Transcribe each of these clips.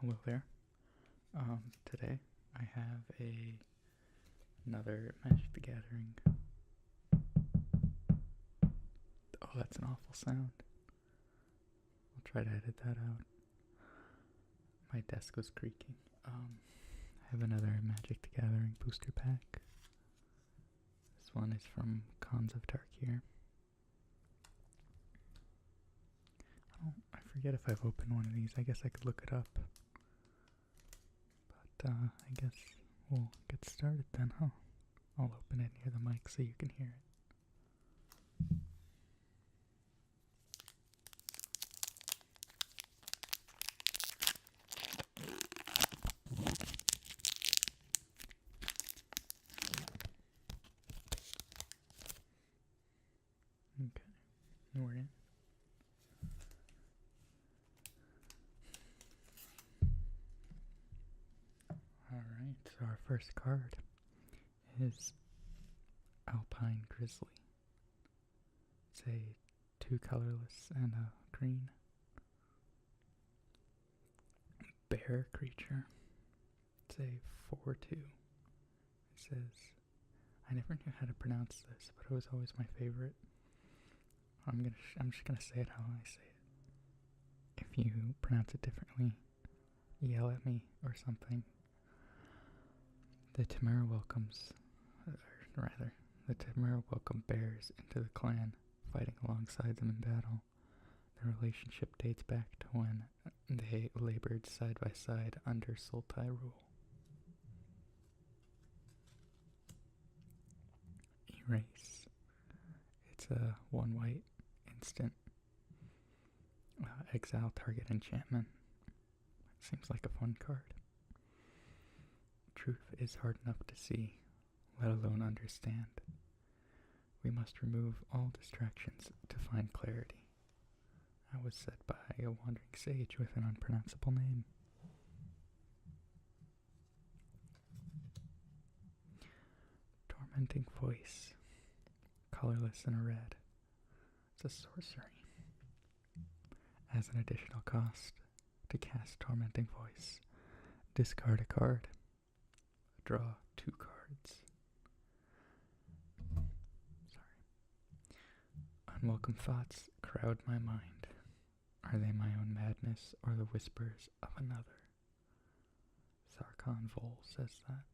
Hello there. Today I have another Magic the Gathering. Oh, that's an awful sound. I'll try to edit that out. My desk was creaking. I have another Magic the Gathering booster pack. This one is from Cons of Tarkir. I forget if I've opened one of these. I guess I could look it up. But I guess we'll get started then, huh? I'll open it near the mic so you can hear it. Okay, we're in. Alright, so our first card is Alpine Grizzly. It's a 2 colorless and a green bear creature. It's a 4-2. It says, I never knew how to pronounce this, but it was always my favorite. I'm just gonna say it how I say it. If you pronounce it differently, yell at me or something. The Tamara welcome bears into the clan, fighting alongside them in battle. Their relationship dates back to when they labored side by side under Sultai rule. Erase. It's a 1 white instant. Exile target enchantment. Seems like a fun card. Truth is hard enough to see, let alone understand. We must remove all distractions to find clarity. That was said by a wandering sage with an unpronounceable name. Tormenting Voice. Colorless and a red. It's a sorcery. As an additional cost, to cast Tormenting Voice, discard a card. Draw 2 cards. Unwelcome thoughts crowd my mind. Are they my own madness or the whispers of another? Sarkhan Vol says that.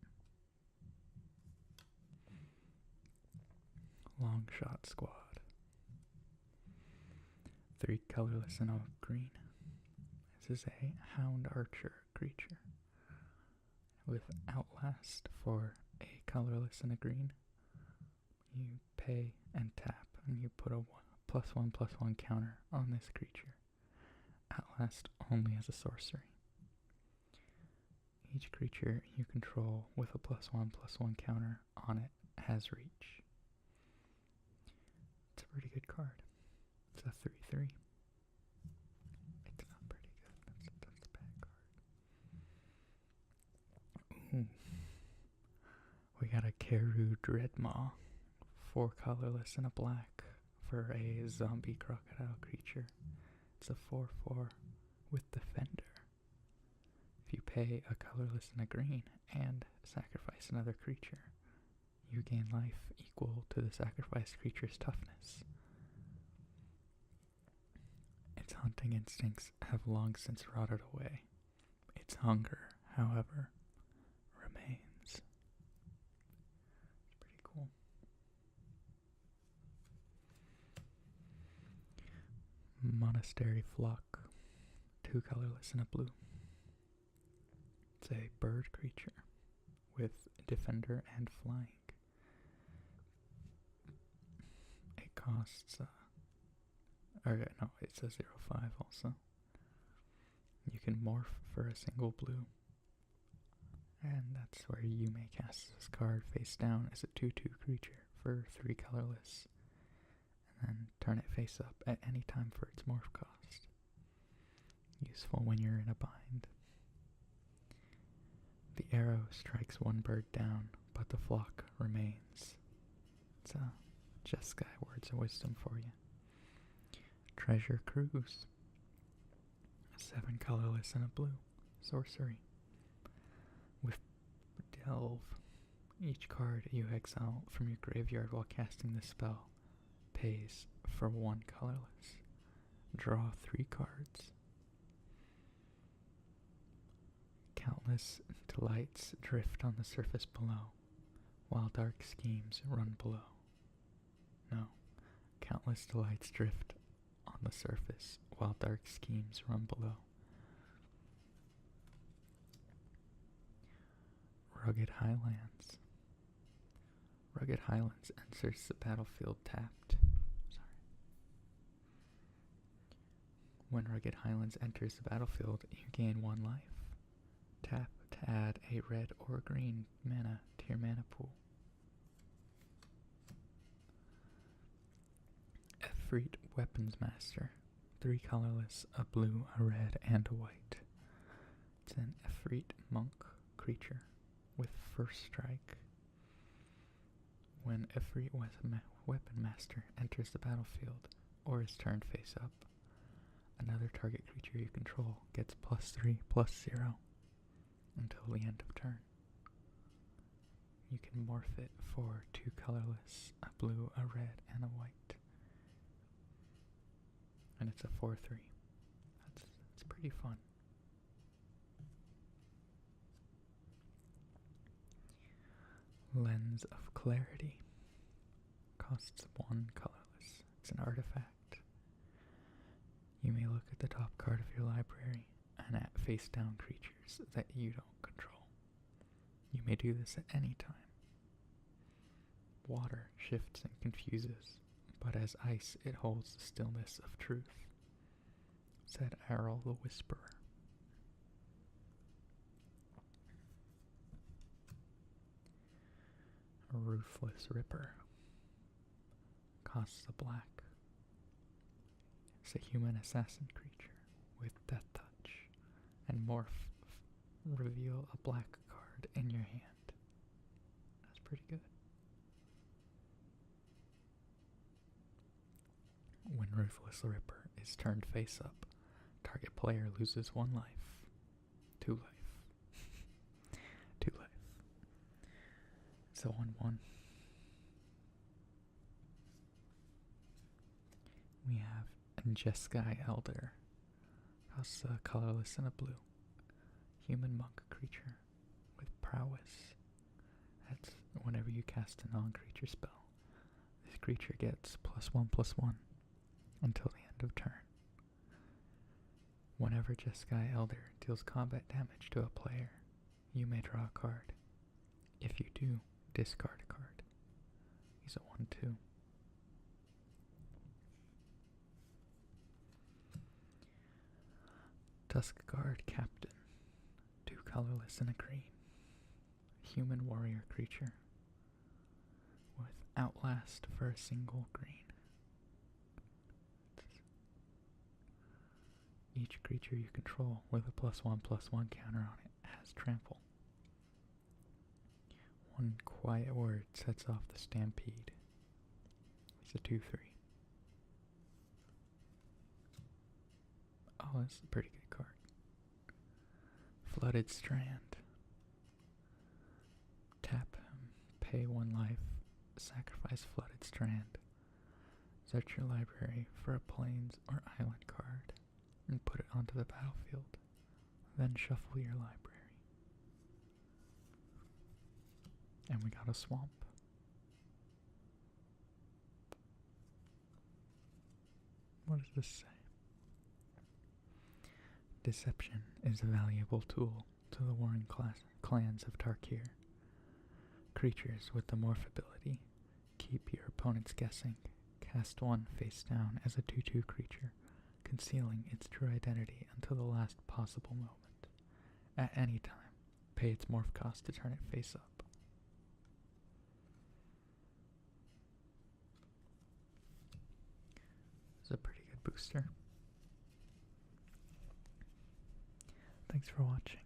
Long Shot Squad. 3 colorless and a green. This is a Hound Archer creature with Outlast for a colorless and a green. You pay and tap, and you put a +1/+1 counter on this creature. Outlast only as a sorcery. Each creature you control with a +1/+1 counter on it has reach. It's a pretty good card. It's a 3/3. It's not pretty good. That's a bad card. Ooh. We got a Keru Dreadmaw. 4 colorless and a black for a zombie crocodile creature. It's a 4/4 with Defender. If you pay a colorless and a green and sacrifice another creature, you gain life equal to the sacrificed creature's toughness. Its hunting instincts have long since rotted away. Its hunger, however, remains. It's pretty cool. Monastery Flock. 2 colorless and a blue. It's a bird creature with Defender and flying. It costs, it's a 0/5 also. You can morph for a single blue. And that's where you may cast this card face down as a 2/2 creature for 3 colorless. And then turn it face up at any time for its morph cost. Useful when you're in a bind. The arrow strikes 1 bird down, but the flock remains. It's a Jeskai words of wisdom for you. Treasure Cruise. 7 colorless and a blue. sorcery. With Delve, each card you exile from your graveyard while casting the spell pays for 1 colorless. Draw 3 cards. Countless delights drift on the surface below, while dark schemes run below. No, countless delights drift on the surface, while dark schemes run below. Rugged Highlands. Rugged Highlands enters the battlefield tapped. When Rugged Highlands enters the battlefield, you gain 1 life. Tap to add a red or green mana to your mana pool. Efreet Weapons Master. 3 colorless, a blue, a red, and a white. It's an Efreet Monk creature with first strike. When Efreet Weapon Master enters the battlefield or is turned face up, another target creature you control gets +3/+0 until the end of turn. You can morph it for 2 colorless, a blue, a red, and a white. And it's a 4/3. That's pretty fun. Lens of Clarity. Costs 1 colorless. It's an artifact. You may look at the top card of your library and at face-down creatures that you don't control. You may do this at any time. Water shifts and confuses, but as ice it holds the stillness of truth, said Errol the Whisperer. A Ruthless Ripper. Costs a black. It's a human assassin creature with Death Touch, and reveal a black card in your hand. That's pretty good. When Ruthless Ripper is turned face up, target player loses 1 life. 2 life. 2 life. It's a 1/1. We have Jeskai Elder. Costs a colorless and a blue. Human monk creature with prowess. That's whenever you cast a non-creature spell. This creature gets +1/+1 until the end of turn. Whenever Jeskai Elder deals combat damage to a player, you may draw a card. If you do, discard a card. He's a 1/2. Tuskguard Captain. 2 colorless and a green. Human warrior creature with Outlast for a single green. Each creature you control with a +1/+1 counter on it has trample. 1 quiet word sets off the stampede. It's a 2/3. Oh, that's a pretty good card. Flooded Strand. Tap him, pay 1 life, sacrifice Flooded Strand. Search your library for a plains or island card and put it onto the battlefield. Then shuffle your library. And we got a swamp. What does this say? Deception is a valuable tool to the warring clans of Tarkir. Creatures with the morph ability keep your opponents guessing. Cast 1 face down as a 2/2 creature, concealing its true identity until the last possible moment. At any time, pay its morph cost to turn it face up. It's a pretty good booster. Thanks for watching.